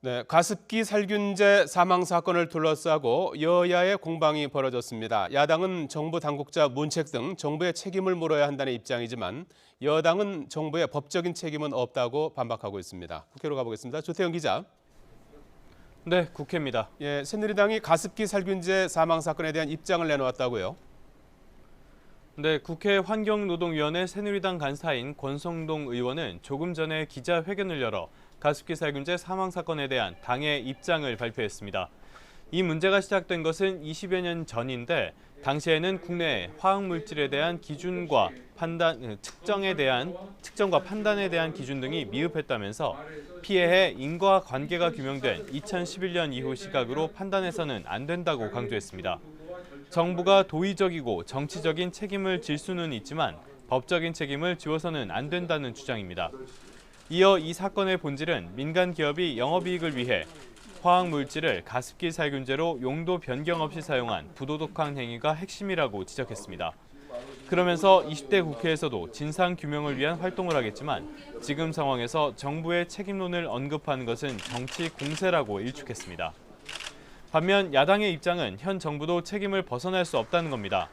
네, 가습기 살균제 사망 사건을 둘러싸고 여야의 공방이 벌어졌습니다. 야당은 정부 당국자 문책 등 정부의 책임을 물어야 한다는 입장이지만 여당은 정부의 법적인 책임은 없다고 반박하고 있습니다. 국회로 가보겠습니다. 조태영 기자. 네, 국회입니다. 새누리당이 가습기 살균제 사망 사건에 대한 입장을 내놓았다고요? 네, 국회 환경노동위원회 새누리당 간사인 권성동 의원은 조금 전에 기자회견을 열어 가습기 살균제 사망 사건에 대한 당의 입장을 발표했습니다. 이 문제가 시작된 것은 20여 년 전인데 당시에는 국내 화학물질에 대한 기준과 측정과 판단에 대한 기준 등이 미흡했다면서 피해의 인과관계가 규명된 2011년 이후 시각으로 판단해서는 안 된다고 강조했습니다. 정부가 도의적이고 정치적인 책임을 질 수는 있지만 법적인 책임을 지워서는 안 된다는 주장입니다. 이어 이 사건의 본질은 민간 기업이 영업이익을 위해 화학물질을 가습기 살균제로 용도 변경 없이 사용한 부도덕한 행위가 핵심이라고 지적했습니다. 그러면서 20대 국회에서도 진상규명을 위한 활동을 하겠지만 지금 상황에서 정부의 책임론을 언급하는 것은 정치 공세라고 일축했습니다. 반면 야당의 입장은 현 정부도 책임을 벗어날 수 없다는 겁니다.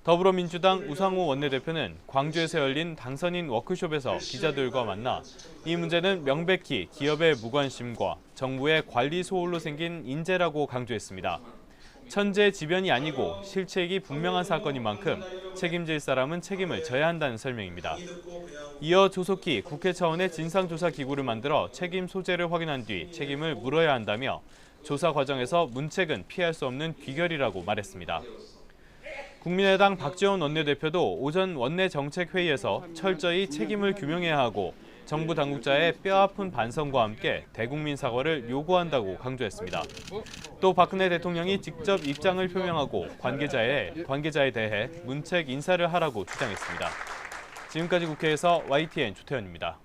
더불어민주당 우상호 원내대표는 광주에서 열린 당선인 워크숍에서 기자들과 만나 이 문제는 명백히 기업의 무관심과 정부의 관리 소홀로 생긴 인재라고 강조했습니다. 천재지변이 아니고 실책이 분명한 사건인 만큼 책임질 사람은 책임을 져야 한다는 설명입니다. 이어 조속히 국회 차원의 진상조사기구를 만들어 책임 소재를 확인한 뒤 책임을 물어야 한다며 조사 과정에서 문책은 피할 수 없는 귀결이라고 말했습니다. 국민의당 박지원 원내대표도 오전 원내정책회의에서 철저히 책임을 규명해야 하고 정부 당국자의 뼈아픈 반성과 함께 대국민 사과를 요구한다고 강조했습니다. 또 박근혜 대통령이 직접 입장을 표명하고 관계자에 대해 문책 인사를 하라고 주장했습니다. 지금까지 국회에서 YTN 조태현입니다.